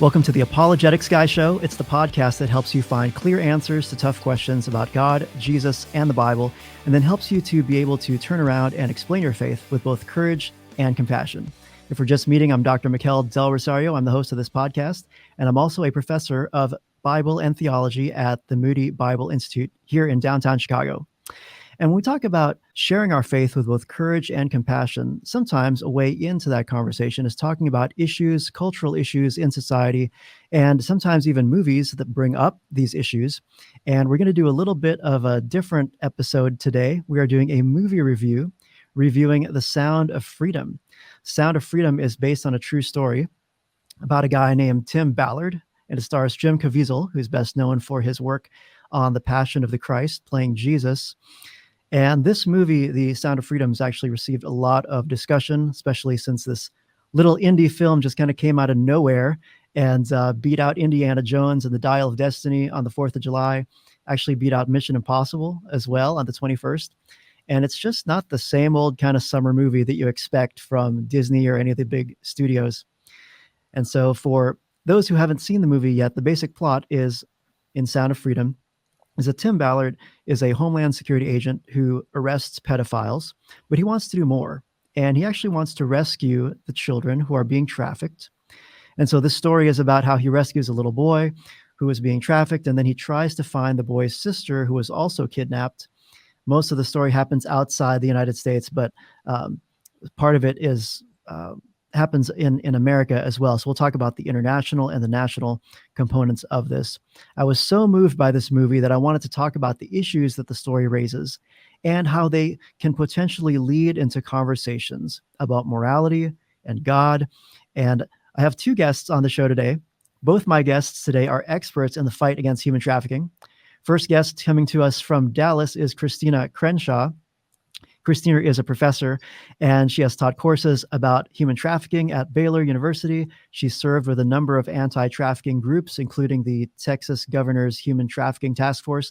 Welcome to the Apologetics Guy Show. It's the podcast that helps you find clear answers to tough questions about God, Jesus, and the Bible, and then helps you to be able to turn around and explain your faith with both courage and compassion. If we're just meeting, I'm Dr. Mikel Del Rosario. I'm the host of this podcast, and I'm also a professor of Bible and theology at the Moody Bible Institute here in downtown Chicago. And when we talk about sharing our faith with both courage and compassion, sometimes a way into that conversation is talking about issues, cultural issues in society, and sometimes even movies that bring up these issues. And we're going to do a little bit of a different episode today. We are doing a movie review, reviewing The Sound of Freedom. Sound of Freedom is based on a true story about a guy named Tim Ballard, and it stars Jim Caviezel, who's best known for his work on The Passion of the Christ, playing Jesus. And this movie, The Sound of Freedom, has actually received a lot of discussion, especially since this little indie film just kind of came out of nowhere and beat out Indiana Jones and the Dial of Destiny on the 4th of July, actually beat out Mission Impossible as well on the 21st. And it's just not the same old kind of summer movie that you expect from Disney or any of the big studios. And so for those who haven't seen the movie yet, the basic plot is in Sound of Freedom is that Tim Ballard is a Homeland Security agent who arrests pedophiles, but he wants to do more. And he actually wants to rescue the children who are being trafficked. And so this story is about how he rescues a little boy who is being trafficked, and then he tries to find the boy's sister who was also kidnapped. Most of the story happens outside the United States, but part of it is happens in America as well. So we'll talk about the international and the national components of this. I was so moved by this movie that I wanted to talk about the issues that the story raises and how they can potentially lead into conversations about morality and God. And I have two guests on the show today. Both my guests today are experts in the fight against human trafficking. First guest coming to us from Dallas is Christina Crenshaw. Christina is a professor, and she has taught courses about human trafficking at Baylor University. She's served with a number of anti-trafficking groups, including the Texas Governor's Human Trafficking Task Force.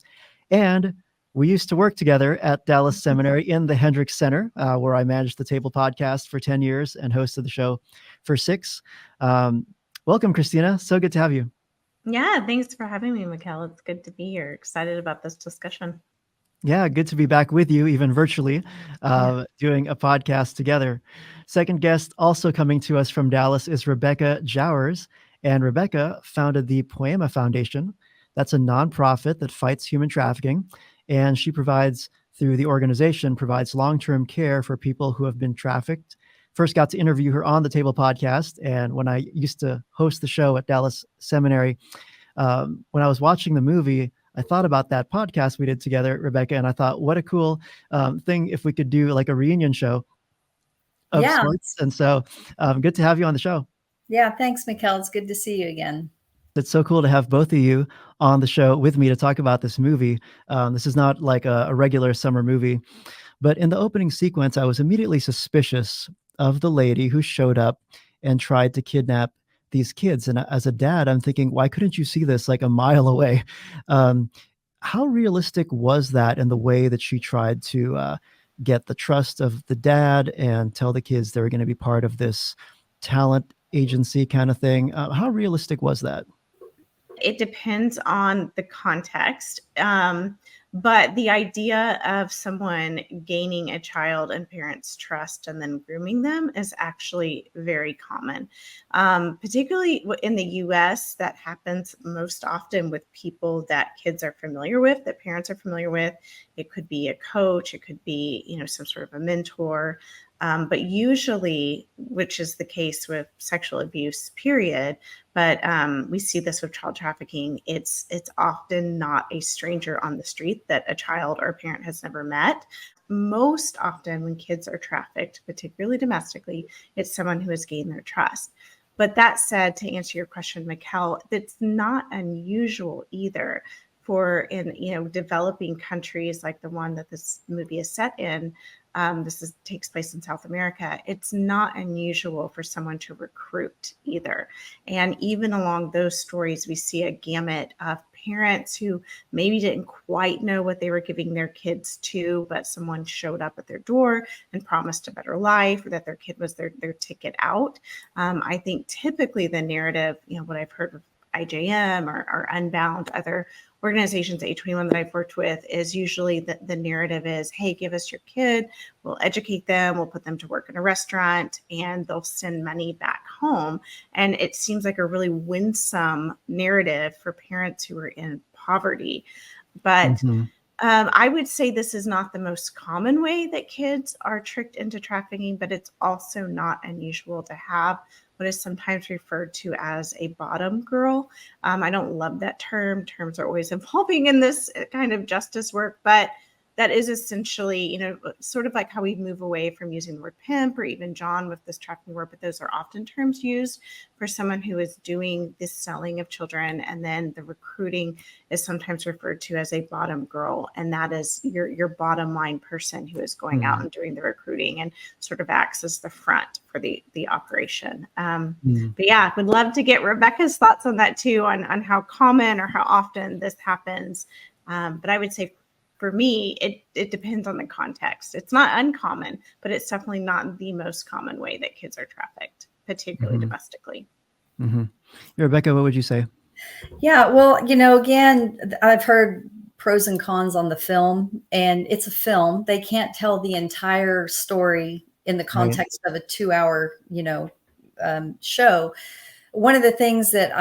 And we used to work together at Dallas Seminary in the Hendricks Center, where I managed the Table podcast for 10 years and hosted the show for 6. Welcome, Christina. So good to have you. Yeah, thanks for having me, Mikel. It's good to be here. Excited about this discussion. Yeah, good to be back with you, even virtually, doing a podcast together. Second guest also coming to us from Dallas is Rebecca Jowers. And Rebecca founded the Poema Foundation. That's a nonprofit that fights human trafficking. And she provides long-term care for people who have been trafficked. First got to interview her on the Table podcast. And when I used to host the show at Dallas Seminary, when I was watching the movie, I thought about that podcast we did together, Rebecca, and I thought, what a cool thing if we could do like a reunion show of sorts. And so good to have you on the show. Yeah, thanks, Mikel. It's good to see you again. It's so cool to have both of you on the show with me to talk about this movie. This is not like a regular summer movie, but in the opening sequence, I was immediately suspicious of the lady who showed up and tried to kidnap these kids. And as a dad, I'm thinking, why couldn't you see this like a mile away? How realistic was that in the way that she tried to get the trust of the dad and tell the kids they were going to be part of this talent agency kind of thing? How realistic was that? It depends on the context. But the idea of someone gaining a child and parents' trust and then grooming them is actually very common. Particularly in the US, that happens most often with people that kids are familiar with, that parents are familiar with. It could be a coach, it could be, some sort of a mentor. But usually, which is the case with sexual abuse, period, but we see this with child trafficking, it's often not a stranger on the street that a child or a parent has never met. Most often when kids are trafficked, particularly domestically, it's someone who has gained their trust. But that said, to answer your question, Mikel, that's not unusual either for in developing countries like the one that this movie is set in. Takes place in South America. It's not unusual for someone to recruit either. And even along those stories, we see a gamut of parents who maybe didn't quite know what they were giving their kids to, but someone showed up at their door and promised a better life, or that their kid was their ticket out. I think typically the narrative, what I've heard of IJM or Unbound, other organizations, H21 that I've worked with, is usually the narrative is, hey, give us your kid, we'll educate them, we'll put them to work in a restaurant, and they'll send money back home. And it seems like a really winsome narrative for parents who are in poverty. But I would say this is not the most common way that kids are tricked into trafficking, but it's also not unusual to have what is sometimes referred to as a bottom girl. I don't love that term. Terms are always evolving in this kind of justice work, but that is essentially, sort of like how we move away from using the word pimp or even John with this trafficking word, but those are often terms used for someone who is doing this selling of children. And then the recruiting is sometimes referred to as a bottom girl. And that is your bottom line person who is going out and doing the recruiting and sort of acts as the front for the operation. But yeah, would love to get Rebecca's thoughts on that too, on how common or how often this happens. But I would say, for me, it depends on the context. It's not uncommon, but it's definitely not the most common way that kids are trafficked, particularly domestically. Rebecca, what would you say? Yeah, well, again, I've heard pros and cons on the film, and it's a film. They can't tell the entire story in the context of a 2-hour, show. One of the things that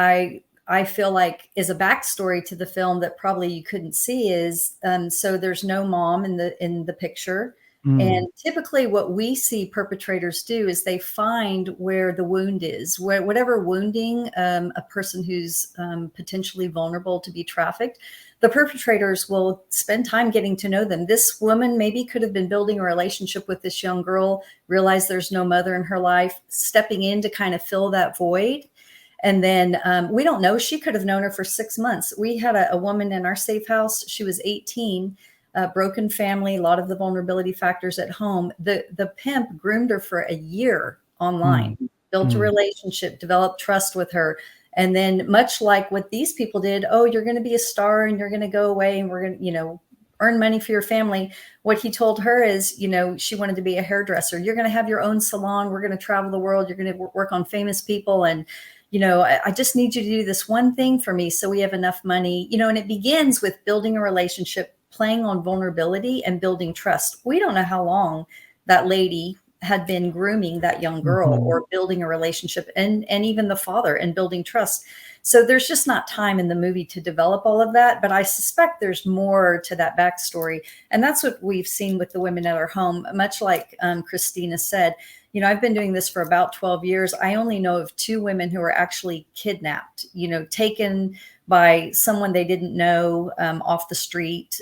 I feel like is a backstory to the film that probably you couldn't see is, so there's no mom in the picture. And typically what we see perpetrators do is they find where the wound is, whatever wounding a person who's potentially vulnerable to be trafficked, the perpetrators will spend time getting to know them. This woman maybe could have been building a relationship with this young girl, realize there's no mother in her life, stepping in to kind of fill that void. And then we don't know. She could have known her for 6 months. We had a woman in our safe house. She was 18, broken family, a lot of the vulnerability factors at home. The pimp groomed her for a year online, built a relationship, developed trust with her. And then much like what these people did, oh, you're going to be a star and you're going to go away and we're going to, earn money for your family. What he told her is, she wanted to be a hairdresser. You're going to have your own salon. We're going to travel the world. You're going to work on famous people. And I just need you to do this one thing for me so we have enough money, and it begins with building a relationship, playing on vulnerability and building trust. We don't know how long that lady had been grooming that young girl or building a relationship and even the father and building trust. So there's just not time in the movie to develop all of that. But I suspect there's more to that backstory. And that's what we've seen with the women at our home, much like Christina said. I've been doing this for about 12 years. I only know of 2 women who were actually kidnapped, taken by someone they didn't know off the street.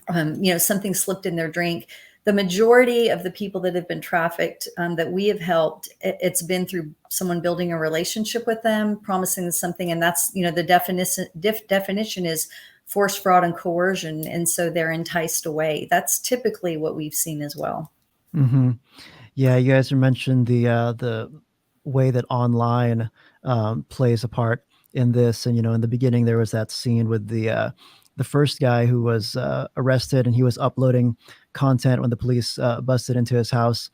Something slipped in their drink. The majority of the people that have been trafficked that we have helped, it's been through someone building a relationship with them, promising them something. And that's, the definition is force, fraud, and coercion. And so they're enticed away. That's typically what we've seen as well. Yeah, you guys mentioned the way that online plays a part in this, and in the beginning there was that scene with the first guy who was arrested, and he was uploading content when the police busted into his house.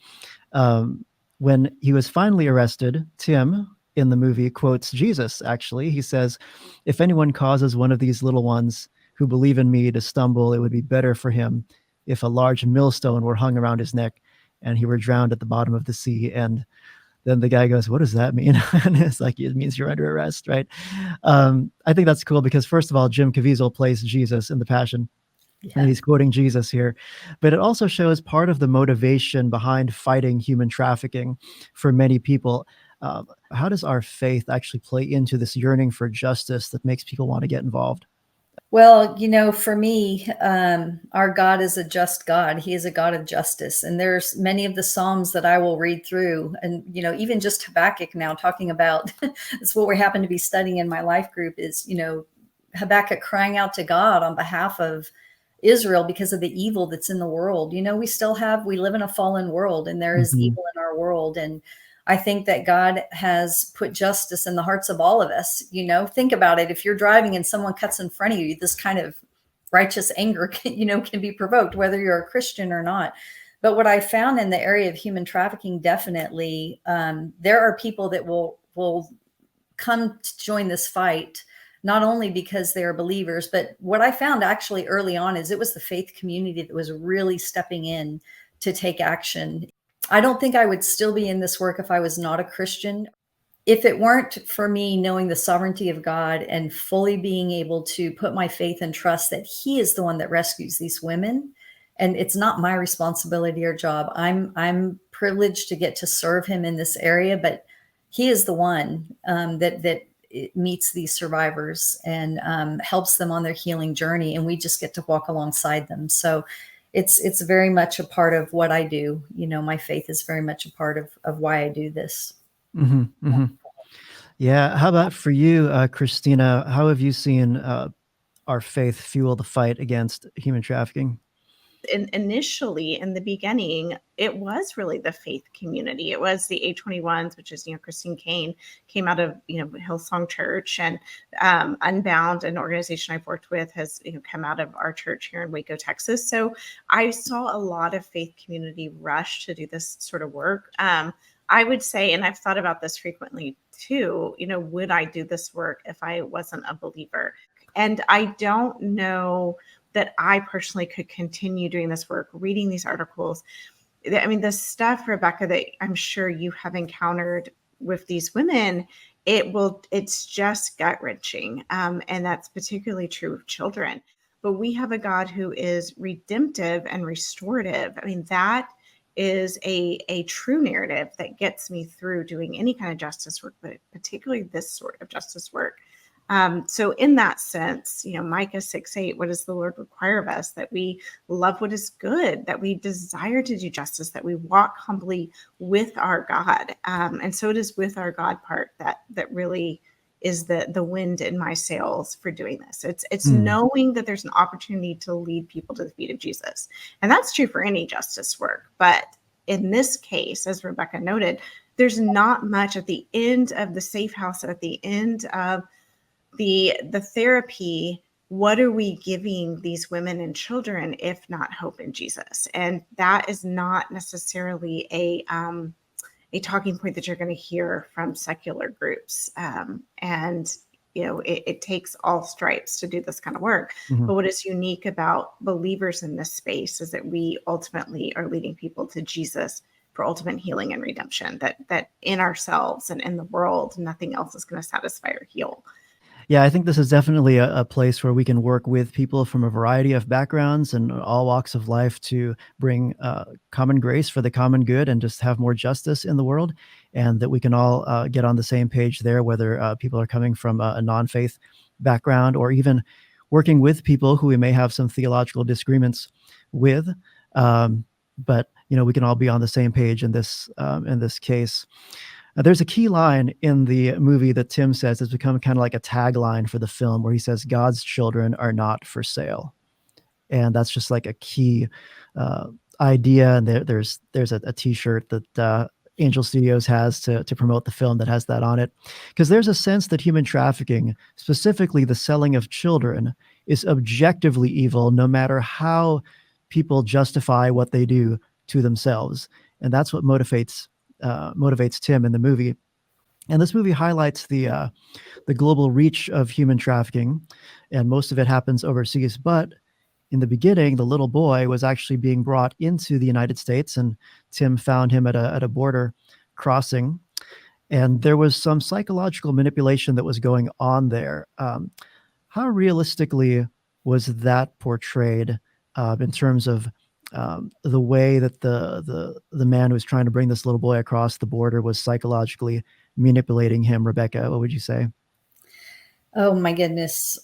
When he was finally arrested, Tim in the movie quotes Jesus. Actually, he says, "If anyone causes one of these little ones who believe in me to stumble, it would be better for him if a large millstone were hung around his neck and he were drowned at the bottom of the sea." And then the guy goes, "What does that mean?" And it's like, it means you're under arrest, right? I think that's cool because, first of all, Jim Caviezel plays Jesus in The Passion. Yeah. And he's quoting Jesus here. But it also shows part of the motivation behind fighting human trafficking for many people. How does our faith actually play into this yearning for justice that makes people want to get involved? Well, for me, our God is a just God. He is a God of justice. And there's many of the Psalms that I will read through. And, even just Habakkuk now talking about, it's what we happen to be studying in my life group is, Habakkuk crying out to God on behalf of Israel because of the evil that's in the world. We live in a fallen world and there is evil in our world. And I think that God has put justice in the hearts of all of us. Think about it. If you're driving and someone cuts in front of you, this kind of righteous anger can be provoked, whether you're a Christian or not. But what I found in the area of human trafficking, definitely, there are people that will come to join this fight, not only because they're believers, but what I found actually early on is it was the faith community that was really stepping in to take action. I don't think I would still be in this work if I was not a Christian. If it weren't for me knowing the sovereignty of God and fully being able to put my faith and trust that He is the one that rescues these women, and it's not my responsibility or job. I'm privileged to get to serve Him in this area, but He is the one that meets these survivors and helps them on their healing journey, and we just get to walk alongside them. So it's very much a part of what I do. My faith is very much a part of why I do this. Mm-hmm, mm-hmm. Yeah. How about for you, Christina? How have you seen our faith fuel the fight against human trafficking? Initially, in the beginning, it was really the faith community. It was the A21s, which is, Christine Caine came out of, Hillsong Church, and Unbound, an organization I've worked with, has, come out of our church here in Waco, Texas. So I saw a lot of faith community rush to do this sort of work. I would say, and I've thought about this frequently too, would I do this work if I wasn't a believer? And I don't know that I personally could continue doing this work, reading these articles. I mean, the stuff, Rebecca, that I'm sure you have encountered with these women, it's just gut wrenching. And that's particularly true of children. But we have a God who is redemptive and restorative. I mean, that is a true narrative that gets me through doing any kind of justice work, but particularly this sort of justice work. So in that sense, Micah 6:8, what does the Lord require of us? That we love what is good, that we desire to do justice, that we walk humbly with our God. And so it is with our God part that really is the wind in my sails for doing this. It's knowing that there's an opportunity to lead people to the feet of Jesus. And that's true for any justice work. But in this case, as Rebecca noted, there's not much at the end of the safe house, at the end of the therapy. What are we giving these women and children if not hope in Jesus? And that is not necessarily a talking point that you're going to hear from secular groups. And it takes all stripes to do this kind of work. Mm-hmm. But what is unique about believers in this space is that we ultimately are leading people to Jesus for ultimate healing and redemption. That in ourselves and in the world, nothing else is going to satisfy or heal. Yeah, I think this is definitely a place where we can work with people from a variety of backgrounds and all walks of life to bring common grace for the common good and just have more justice in the world, and that we can all get on the same page there, whether people are coming from a non-faith background or even working with people who we may have some theological disagreements with. But we can all be on the same page in this case. There's a key line in the movie that Tim says has become kind of like a tagline for the film, where he says, "God's children are not for sale." And that's just like a key idea. And there's a t-shirt that Angel Studios has to promote the film that has that on it. Because there's a sense that human trafficking, specifically the selling of children, is objectively evil, no matter how people justify what they do to themselves. And that's what motivates Tim in the movie. And this movie highlights the global reach of human trafficking, and most of it happens overseas. But in the beginning, the little boy was actually being brought into the United States, and Tim found him at a border crossing. And there was some psychological manipulation that was going on there. How realistically was that portrayed in terms of the way that the man who was trying to bring this little boy across the border was psychologically manipulating him? Rebecca, what would you say? Oh my goodness.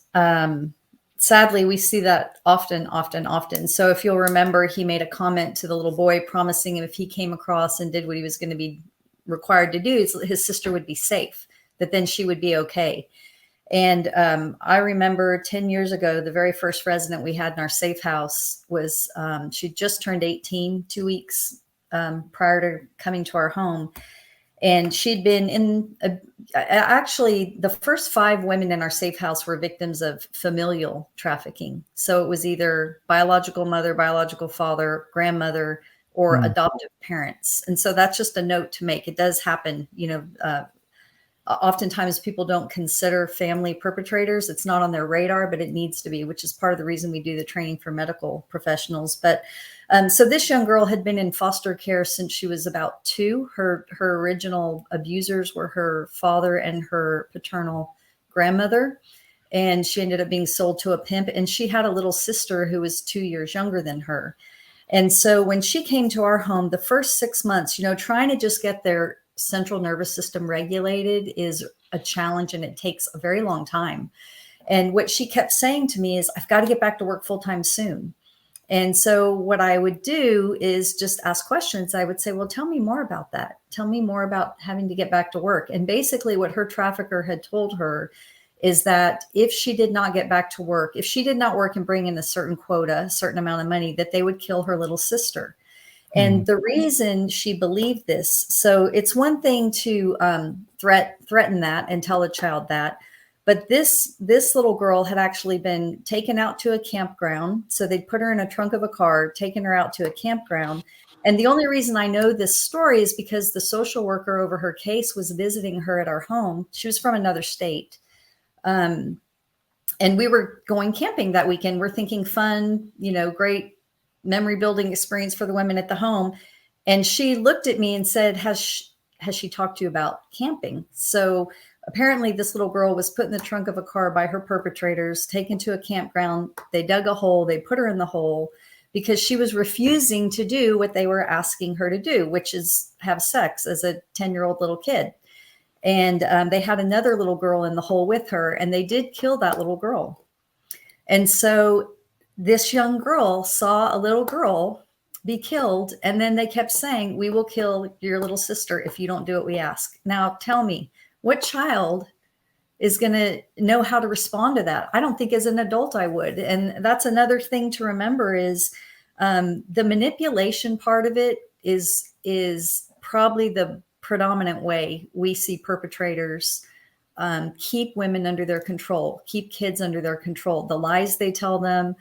Sadly, we see that often. So if you'll remember, he made a comment to the little boy, promising him if he came across and did what he was going to be required to do, his sister would be safe, that then she would be okay. And I remember 10 years ago, the very first resident we had in our safe house was, she just turned 18 2 weeks prior to coming to our home. And she'd been actually, the first 5 women in our safe house were victims of familial trafficking. So it was either biological mother, biological father, grandmother, or adoptive parents. And so that's just a note to make. It does happen, oftentimes people don't consider family perpetrators. It's not on their radar, but it needs to be, which is part of the reason we do the training for medical professionals. But so this young girl had been in foster care since she was about 2. Her original abusers were her father and her paternal grandmother. And she ended up being sold to a pimp. And she had a little sister who was 2 years younger than her. And so when she came to our home, the first 6 months, trying to just get their central nervous system regulated is a challenge, and it takes a very long time. And what she kept saying to me is, I've got to get back to work full time soon. And so what I would do is just ask questions. I would say, well, tell me more about that. Tell me more about having to get back to work. And basically what her trafficker had told her is that if she did not get back to work, if she did not work and bring in a certain quota, a certain amount of money, that they would kill her little sister. And the reason she believed this, so it's one thing to threaten that and tell a child that, but this little girl had actually been taken out to a campground. So they'd put her in a trunk of a car, taken her out to a campground. And the only reason I know this story is because the social worker over her case was visiting her at our home. She was from another state. And we were going camping that weekend. We're thinking fun, great memory building experience for the women at the home. And she looked at me and said, has she talked to you about camping? So apparently this little girl was put in the trunk of a car by her perpetrators, taken to a campground. They dug a hole, they put her in the hole because she was refusing to do what they were asking her to do, which is have sex as a 10-year-old little kid. And they had another little girl in the hole with her, and they did kill that little girl. And so this young girl saw a little girl be killed, and then they kept saying, we will kill your little sister if you don't do what we ask. Now tell me, what child is going to know how to respond to that? I don't think as an adult I would. And that's another thing to remember is the manipulation part of it is probably the predominant way we see perpetrators keep women under their control, keep kids under their control, the lies they tell them.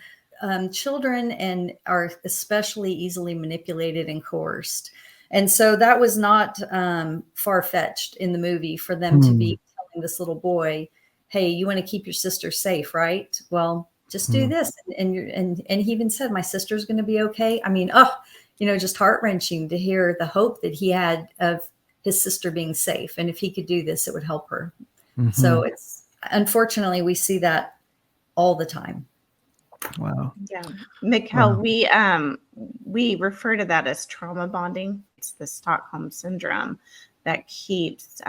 Children are especially easily manipulated and coerced. And so that was not far-fetched in the movie for them to be telling this little boy, hey, you want to keep your sister safe, right? Well, just do this. And he even said, my sister's going to be okay. I mean, just heart-wrenching to hear the hope that he had of his sister being safe. And if he could do this, it would help her. So unfortunately, we see that all the time. Wow. Yeah. Mikkel, we refer to that as trauma bonding. It's the Stockholm syndrome that keeps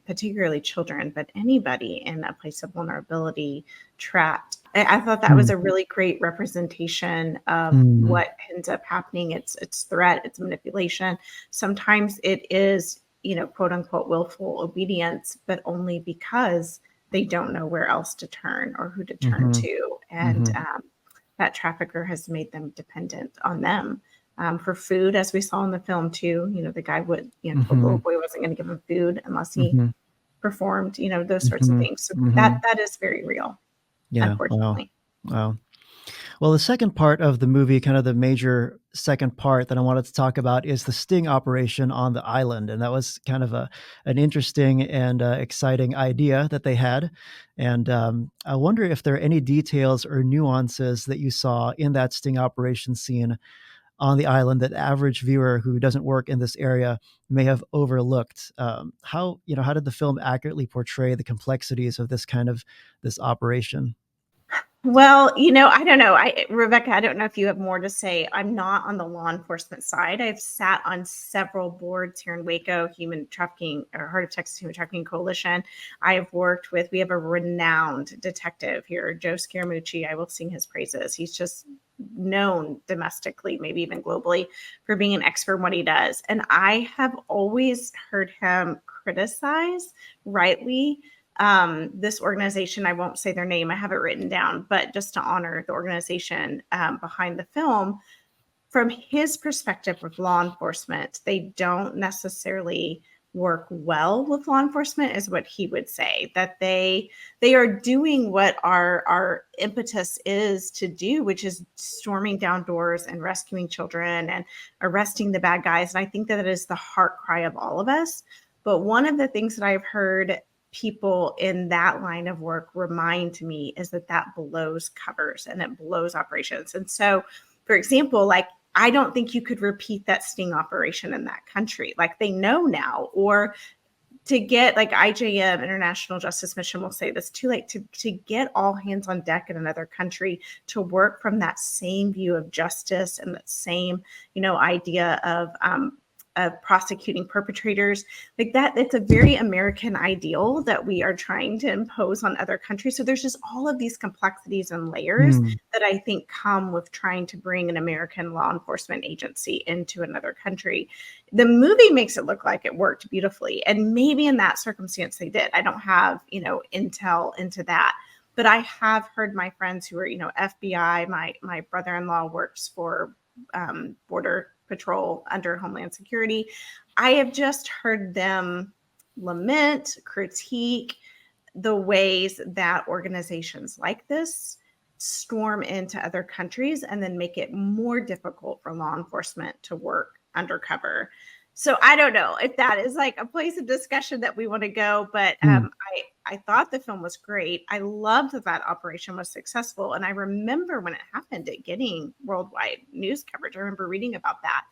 particularly children, but anybody in a place of vulnerability trapped. I thought that was a really great representation of what ends up happening. It's threat, it's manipulation. Sometimes it is, quote unquote, willful obedience, but only because they don't know where else to turn or who to turn to. And that trafficker has made them dependent on them for food, as we saw in the film too. The guy would, told the little boy wasn't going to give him food unless he performed, those sorts of things. So that is very real. Yeah. Unfortunately. Wow. Well, the second part of the movie, kind of the major second part that I wanted to talk about, is the sting operation on the island. And that was kind of an interesting and exciting idea that they had. And I wonder if there are any details or nuances that you saw in that sting operation scene on the island that the average viewer who doesn't work in this area may have overlooked. How did the film accurately portray the complexities of this operation? Well, I don't know. Rebecca, I don't know if you have more to say. I'm not on the law enforcement side. I've sat on several boards here in Waco, Human Trafficking or Heart of Texas Human Trafficking Coalition. I have worked with, we have a renowned detective here, Joe Scaramucci. I will sing his praises. He's just known domestically, maybe even globally, for being an expert in what he does. And I have always heard him criticize, rightly, this organization. I won't say their name, I have it written down, but just to honor the organization behind the film, from his perspective of law enforcement, they don't necessarily work well with law enforcement is what he would say, that they are doing what our impetus is to do, which is storming down doors and rescuing children and arresting the bad guys. And I think that is the heart cry of all of us. But one of the things that I've heard people in that line of work remind me is that blows covers and it blows operations. And so, for example, like, I don't think you could repeat that sting operation in that country. Like, they know now, or to get, like, IJM, International Justice Mission, will say this too late to get all hands on deck in another country to work from that same view of justice and that same, idea of prosecuting perpetrators, like that. It's a very American ideal that we are trying to impose on other countries. So there's just all of these complexities and layers that I think come with trying to bring an American law enforcement agency into another country. The movie makes it look like it worked beautifully, and maybe in that circumstance they did. I don't have, intel into that. But I have heard my friends who are, FBI, my brother-in-law works for Border Patrol under Homeland Security. I have just heard them lament, critique the ways that organizations like this storm into other countries and then make it more difficult for law enforcement to work undercover. So I don't know if that is like a place of discussion that we want to go, but I thought the film was great. I loved that operation was successful. And I remember when it happened, it getting worldwide news coverage. I remember reading about that.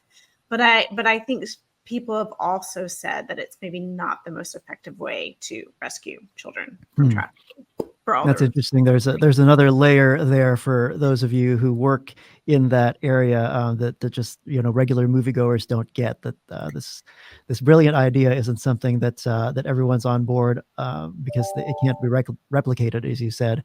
But I think people have also said that it's maybe not the most effective way to rescue children from trafficking. That's interesting. There's another layer there for those of you who work in that area that just regular moviegoers don't get. That this brilliant idea isn't something that everyone's on board because it can't be replicated, as you said.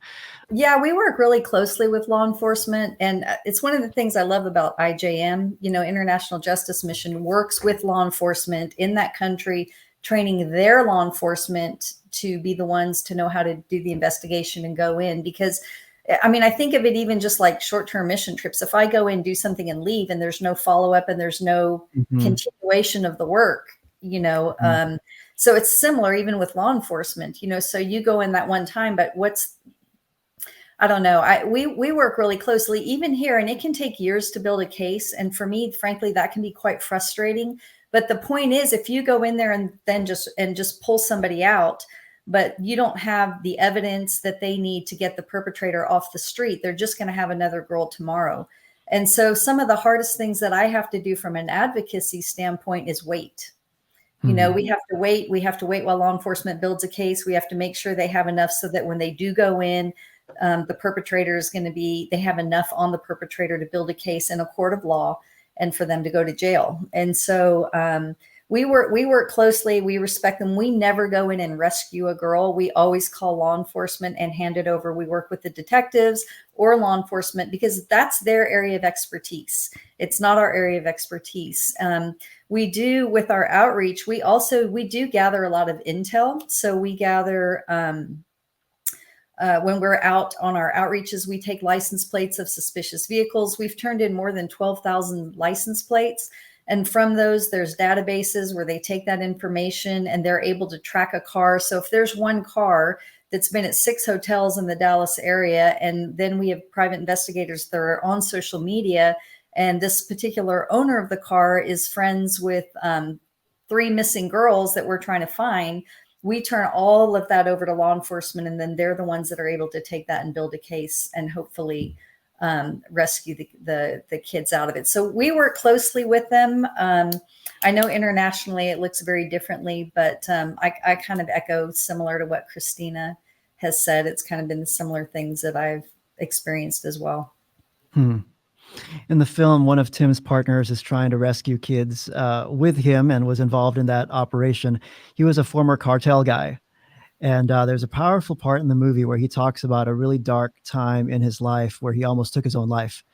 Yeah, we work really closely with law enforcement, and it's one of the things I love about IJM. International Justice Mission works with law enforcement in that country, training their law enforcement to be the ones to know how to do the investigation and go in. Because, I think of it even just like short-term mission trips. If I go in, do something and leave, and there's no follow-up and there's no continuation of the work, so it's similar even with law enforcement, so you go in that one time, but I don't know. We work really closely even here, and it can take years to build a case. And for me, frankly, that can be quite frustrating. But the point is, if you go in there and then just pull somebody out, but you don't have the evidence that they need to get the perpetrator off the street, they're just going to have another girl tomorrow. And so some of the hardest things that I have to do from an advocacy standpoint is wait. We have to wait. We have to wait while law enforcement builds a case. We have to make sure they have enough so that when they do go in, the perpetrator is going to they have enough on the perpetrator to build a case in a court of law and for them to go to jail. And so we work closely. We respect them. We never go in and rescue a girl. We always call law enforcement and hand it over. We work with the detectives or law enforcement because that's their area of expertise. It's not our area of expertise. We do with our outreach. We do gather a lot of intel. So we gather when we're out on our outreaches, we take license plates of suspicious vehicles. We've turned in more than 12,000 license plates. And from those, there's databases where they take that information and they're able to track a car. So if there's one car that's been at 6 hotels in the Dallas area, and then we have private investigators that are on social media, and this particular owner of the car is friends with 3 missing girls that we're trying to find, we turn all of that over to law enforcement, and then they're the ones that are able to take that and build a case and hopefully rescue the kids out of it. So we work closely with them. I know internationally it looks very differently, but I kind of echo similar to what Christina has said. It's kind of been similar things that I've experienced as well. In the film, one of Tim's partners is trying to rescue kids with him and was involved in that operation. He was a former cartel guy. And there's a powerful part in the movie where he talks about a really dark time in his life where he almost took his own life.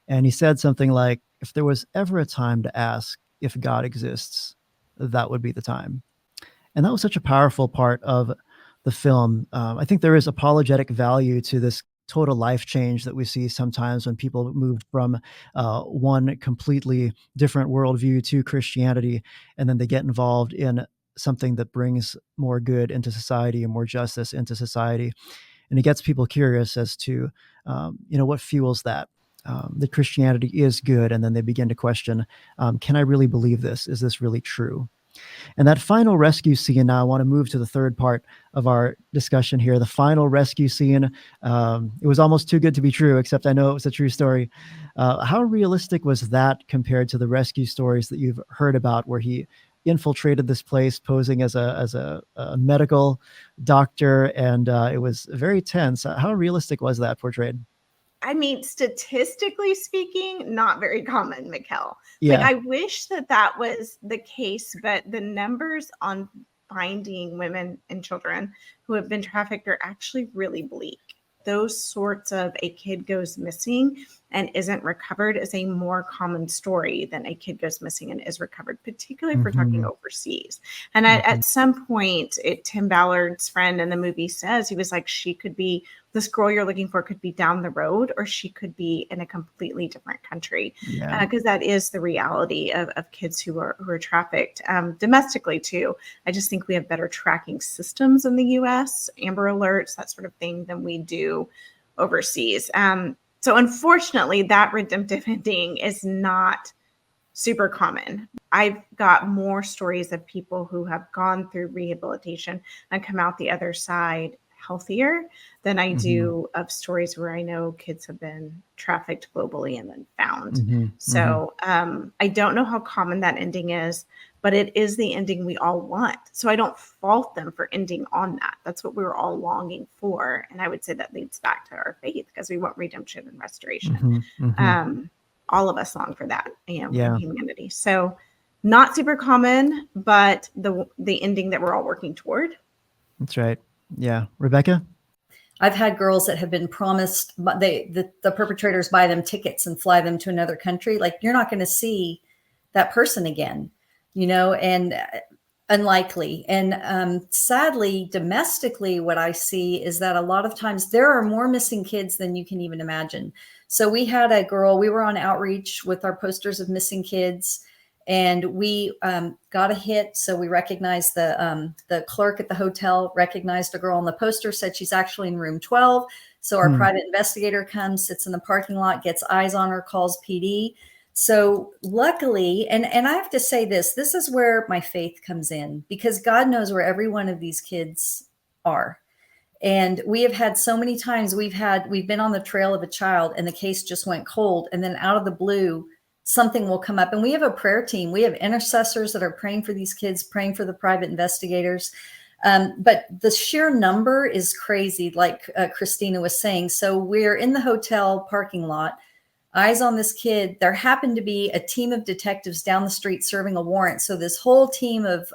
And he said something like, if there was ever a time to ask if God exists, that would be the time. And that was such a powerful part of the film. I think there is apologetic value to this total life change that we see sometimes when people move from one completely different worldview to Christianity, and then they get involved in something that brings more good into society and more justice into society. And it gets people curious as to, what fuels that. That Christianity is good, and then they begin to question, can I really believe this? Is this really true? And that final rescue scene, now I want to move to the third part of our discussion here. The final rescue scene, it was almost too good to be true, except I know it was a true story. How realistic was that compared to the rescue stories that you've heard about, where he infiltrated this place posing as a medical doctor, and it was very tense? How realistic was that portrayed? I mean, statistically speaking, not very common, Mikkel. Yeah. Like, I wish that was the case, but the numbers on finding women and children who have been trafficked are actually really bleak. Those sorts of a kid goes missing and isn't recovered is a more common story than a kid goes missing and is recovered, particularly if we're talking overseas. And at some point, Tim Ballard's friend in the movie says, he was like, this girl you're looking for could be down the road, or she could be in a completely different country. Because that is the reality of kids who are trafficked domestically too. I just think we have better tracking systems in the US, Amber Alerts, that sort of thing, than we do overseas. So unfortunately, that redemptive ending is not super common. I've got more stories of people who have gone through rehabilitation and come out the other side healthier than I do of stories where I know kids have been trafficked globally and then found. So I don't know how common that ending is, but it is the ending we all want. So I don't fault them for ending on that. That's what we were all longing for. And I would say that leads back to our faith, because we want redemption and restoration. All of us long for that, in humanity. So not super common, but the ending that we're all working toward. That's right. Yeah. Rebecca? I've had girls that have been promised, but the perpetrators buy them tickets and fly them to another country. Like, you're not going to see that person again, and unlikely. And sadly, domestically, what I see is that a lot of times there are more missing kids than you can even imagine. So we had a girl, we were on outreach with our posters of missing kids, and we got a hit. So we recognized the clerk at the hotel recognized a girl on the poster, said she's actually in room 12. So our private investigator comes, sits in the parking lot, gets eyes on her, calls PD. So luckily, and I have to say this is where my faith comes in, because God knows where every one of these kids are. And we have had so many times we've been on the trail of a child and the case just went cold. And then out of the blue, something will come up, and we have a prayer team. We have intercessors that are praying for these kids, praying for the private investigators. But the sheer number is crazy, like Christina was saying. So we're in the hotel parking lot, eyes on this kid. There happened to be a team of detectives down the street serving a warrant. So this whole team of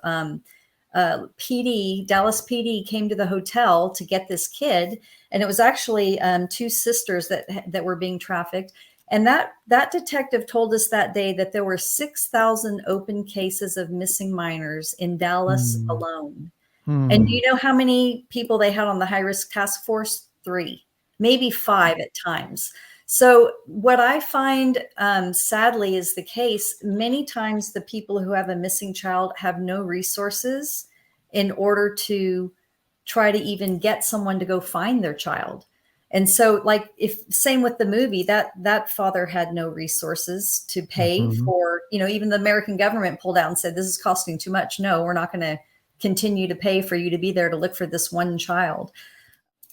PD, Dallas PD, came to the hotel to get this kid. And it was actually two sisters that were being trafficked. And that detective told us that day that there were 6,000 open cases of missing minors in Dallas alone. And do you know how many people they had on the high-risk task force? 3, maybe 5 at times. So what I find, sadly, is the case. Many times the people who have a missing child have no resources in order to try to even get someone to go find their child. And so, like, same with the movie, that father had no resources to pay for, even the American government pulled out and said, this is costing too much. No, we're not going to continue to pay for you to be there to look for this one child.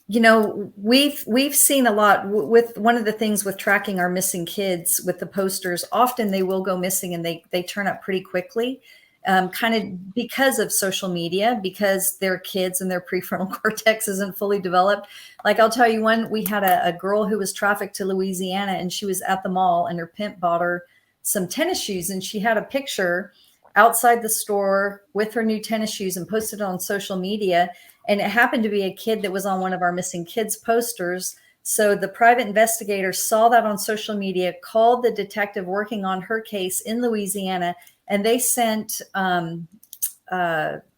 We've seen a lot with one of the things with tracking our missing kids with the posters. Often they will go missing and they turn up pretty quickly. Kind of because of social media, because they're kids and their prefrontal cortex isn't fully developed. Like, I'll tell you we had a girl who was trafficked to Louisiana, and she was at the mall and her pimp bought her some tennis shoes, and she had a picture outside the store with her new tennis shoes and posted it on social media. And it happened to be a kid that was on one of our missing kids posters. So the private investigator saw that on social media, called the detective working on her case in Louisiana, and they sent law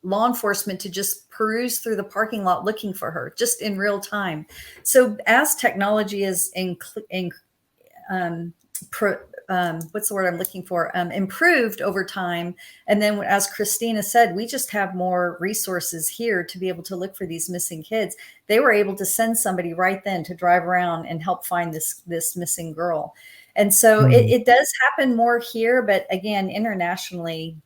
enforcement to just peruse through the parking lot looking for her just in real time. So as technology is what's the word I'm looking for? Improved over time. And then, as Christina said, we just have more resources here to be able to look for these missing kids. They were able to send somebody right then to drive around and help find this missing girl. And so it does happen more here, but again, internationally.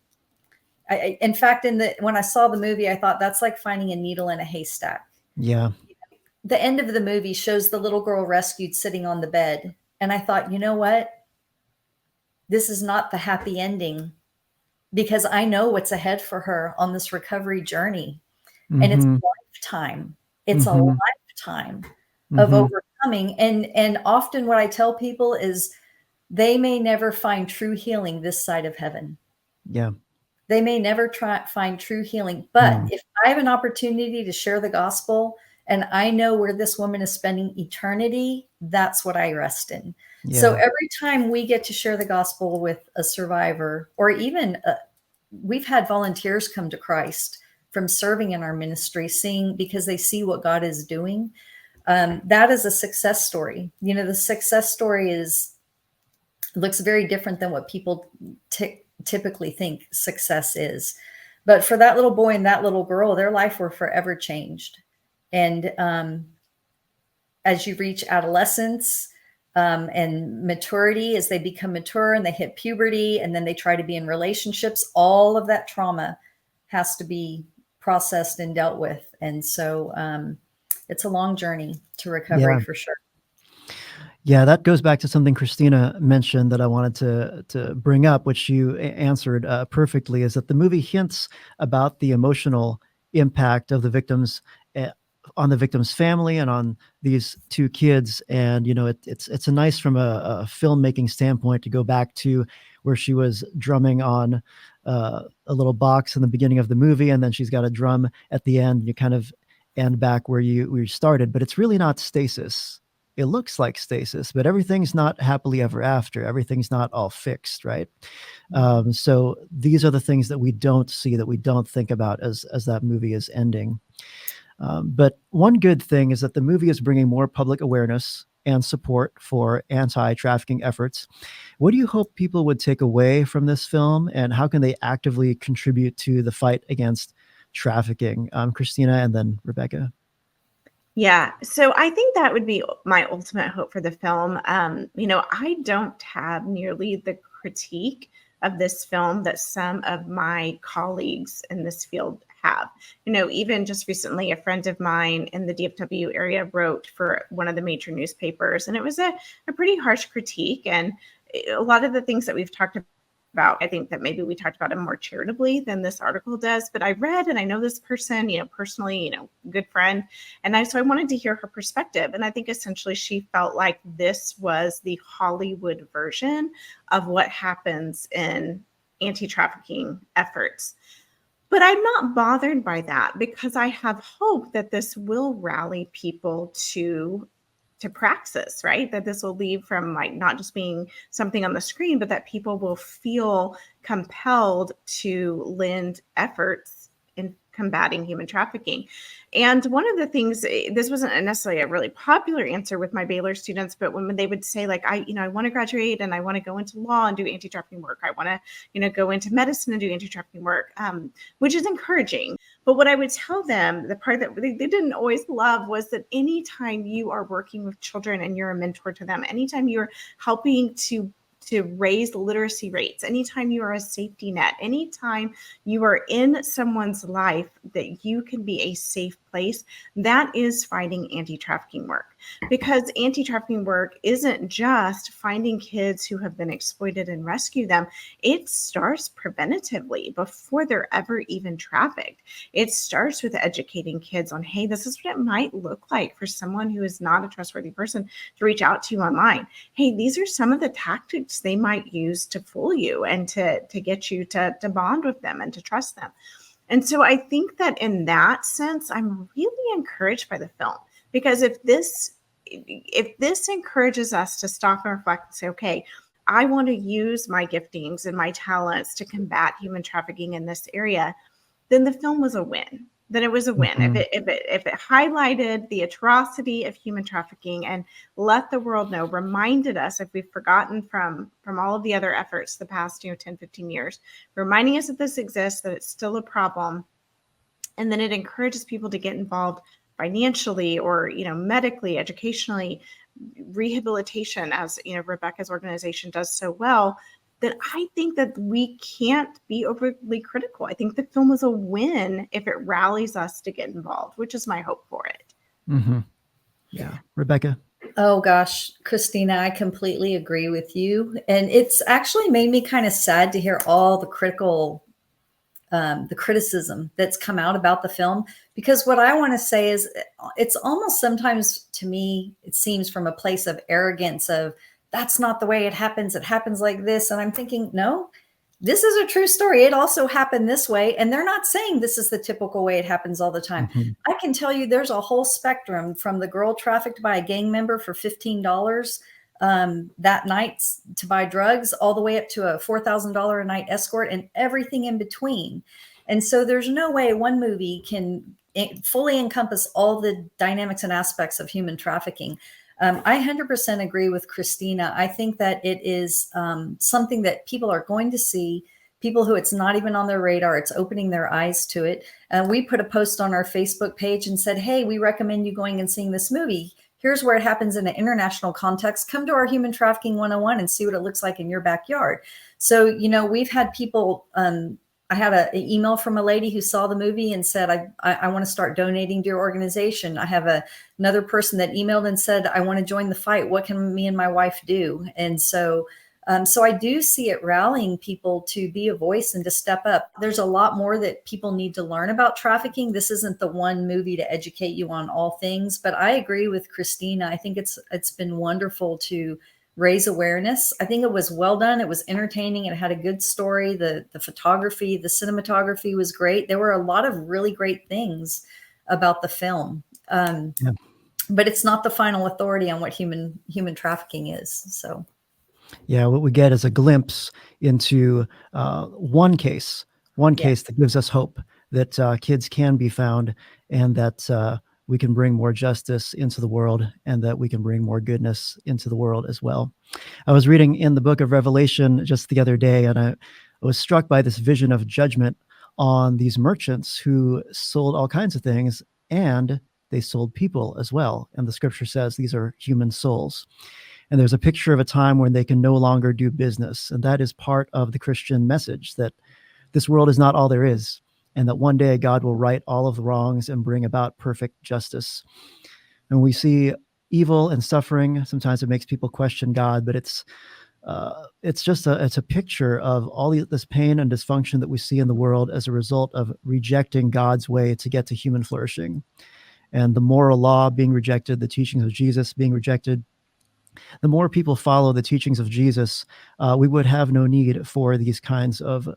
In fact, when I saw the movie, I thought that's like finding a needle in a haystack. Yeah. The end of the movie shows the little girl rescued sitting on the bed. And I thought, you know what? This is not the happy ending, because I know what's ahead for her on this recovery journey. And it's a lifetime. It's a lifetime of overcoming. And often what I tell people is they may never find true healing this side of heaven. Yeah. They may never find true healing. But if I have an opportunity to share the gospel and I know where this woman is spending eternity, that's what I rest in. Yeah. So every time we get to share the gospel with a survivor, or even we've had volunteers come to Christ from serving in our ministry, because they see what God is doing. That is a success story. You know, the success story looks very different than what people typically think success is. But for that little boy and that little girl, their life were forever changed. And as you reach adolescence and maturity, as they become mature and they hit puberty, and then they try to be in relationships, all of that trauma has to be processed and dealt with. And so it's a long journey to recovery for sure. Yeah, that goes back to something Christina mentioned that I wanted to bring up, which you answered perfectly, is that the movie hints about the emotional impact of the victims on the victim's family and on these two kids. And, you know, it's a nice, from a filmmaking standpoint, to go back to where she was drumming on a little box in the beginning of the movie, and then she's got a drum at the end. You kind of end back where you started, but it's really not stasis. It looks like stasis, but everything's not happily ever after. Everything's not all fixed, right? So these are the things that we don't see, that we don't think about as that movie is ending. But one good thing is that the movie is bringing more public awareness and support for anti-trafficking efforts. What do you hope people would take away from this film, and how can they actively contribute to the fight against trafficking? Christina, and then Rebecca. Yeah, so I think that would be my ultimate hope for the film. You know, I don't have nearly the critique of this film that some of my colleagues in this field have. You know, even just recently, a friend of mine in the DFW area wrote for one of the major newspapers, and it was a pretty harsh critique. And a lot of the things that we've talked about, I think that maybe we talked about it more charitably than this article does. But I read, and I know this person, you know, personally, you know, good friend. And so I wanted to hear her perspective. And I think essentially she felt like this was the Hollywood version of what happens in anti-trafficking efforts. But I'm not bothered by that, because I have hope that this will rally people to praxis, right? That this will lead from like not just being something on the screen, but that people will feel compelled to lend efforts in combating human trafficking. And one of the things, this wasn't necessarily a really popular answer with my Baylor students, but when they would say like, I want to graduate and I want to go into law and do anti-trafficking work. I want to, go into medicine and do anti-trafficking work, which is encouraging. But what I would tell them, the part that they didn't always love, was that anytime you are working with children and you're a mentor to them, anytime you're helping to raise literacy rates, anytime you are a safety net, anytime you are in someone's life that you can be a safe place, that is fighting anti-trafficking work. Because anti-trafficking work isn't just finding kids who have been exploited and rescue them. It starts preventatively before they're ever even trafficked. It starts with educating kids on, hey, this is what it might look like for someone who is not a trustworthy person to reach out to you online. Hey, these are some of the tactics they might use to fool you and to get you to bond with them and to trust them. And so I think that in that sense, I'm really encouraged by the film, because if this encourages us to stop and reflect and say, okay, I want to use my giftings and my talents to combat human trafficking in this area, then the film was a win. then it was a win. Mhm. If it highlighted the atrocity of human trafficking and let the world know, reminded us, if we've forgotten from all of the other efforts the past 10, 15 years, reminding us that this exists, that it's still a problem, and then it encourages people to get involved financially or medically, educationally, rehabilitation, as Rebecca's organization does so well, that I think that we can't be overly critical. I think the film is a win if it rallies us to get involved, which is my hope for it. Mhm. Yeah. Rebecca? Oh gosh, Christina, I completely agree with you. And it's actually made me kind of sad to hear all the criticism that's come out about the film, because what I want to say is it's almost sometimes to me, it seems from a place of arrogance of that's not the way it happens. It happens like this. And I'm thinking, no, this is a true story. It also happened this way. And they're not saying this is the typical way it happens all the time. Mhm. I can tell you there's a whole spectrum from the girl trafficked by a gang member for $15 that night to buy drugs, all the way up to a $4,000 a night escort and everything in between. And so there's no way one movie can fully encompass all the dynamics and aspects of human trafficking. I 100% agree with Christina. I think that it is something that people are going to see, people who it's not even on their radar. It's opening their eyes to it. We put a post on our Facebook page and said, hey, we recommend you going and seeing this movie. Here's where it happens in an international context. Come to our Human Trafficking 101 and see what it looks like in your backyard. So, we've had people, I had an email from a lady who saw the movie and said, I want to start donating to your organization. I have another person that emailed and said, I want to join the fight. What can me and my wife do? And so I do see it rallying people to be a voice and to step up. There's a lot more that people need to learn about trafficking. This isn't the one movie to educate you on all things, but I agree with Christina. I think it's been wonderful to raise awareness. I think it was well done. It was entertaining. It had a good story. The photography, the cinematography was great. There were a lot of really great things about the film. Yeah. But it's not the final authority on what human trafficking is. So. Yeah, what we get is a glimpse into one case that gives us hope that kids can be found, and that we can bring more justice into the world, and that we can bring more goodness into the world as well. I was reading in the book of Revelation just the other day, and I was struck by this vision of judgment on these merchants who sold all kinds of things, and they sold people as well. And the scripture says these are human souls. And there's a picture of a time when they can no longer do business. And that is part of the Christian message, that this world is not all there is, and that one day God will right all of the wrongs and bring about perfect justice. And we see evil and suffering. Sometimes it makes people question God, but it's a picture of all this pain and dysfunction that we see in the world as a result of rejecting God's way to get to human flourishing. And the moral law being rejected, the teachings of Jesus being rejected, the more people follow the teachings of Jesus, we would have no need for these kinds of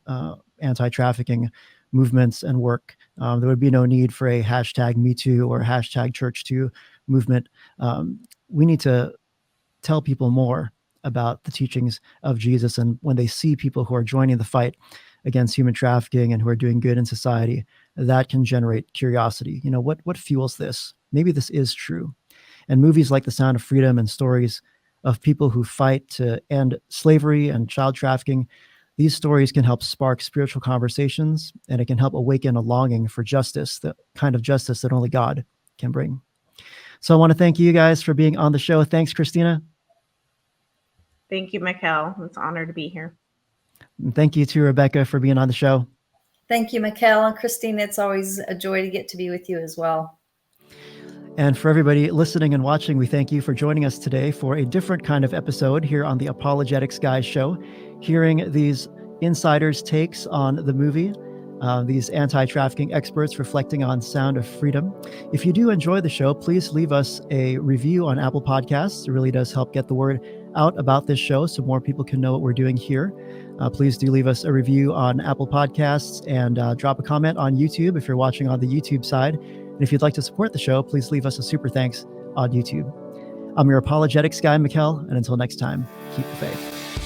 anti-trafficking movements and work. There would be no need for a hashtag #MeToo or hashtag #Church2 movement. We need to tell people more about the teachings of Jesus. And when they see people who are joining the fight against human trafficking and who are doing good in society, that can generate curiosity. What fuels this? Maybe this is true. And movies like The Sound of Freedom and stories of people who fight to end slavery and child trafficking, these stories can help spark spiritual conversations, and it can help awaken a longing for justice, the kind of justice that only God can bring. So I want to thank you guys for being on the show. Thanks, Christina. Thank you, Mikkel. It's an honor to be here. And thank you to Rebecca for being on the show. Thank you, Mikkel. And Christine, it's always a joy to get to be with you as well. And for everybody listening and watching, we thank you for joining us today for a different kind of episode here on the Apologetics Guys show, hearing these insiders' takes on the movie, these anti-trafficking experts reflecting on Sound of Freedom. If you do enjoy the show, please leave us a review on Apple Podcasts. It really does help get the word out about this show so more people can know what we're doing here. Please do leave us a review on Apple Podcasts, and drop a comment on YouTube if you're watching on the YouTube side. And if you'd like to support the show, please leave us a super thanks on YouTube. I'm your apologetics guy, Mikkel, and until next time, keep the faith.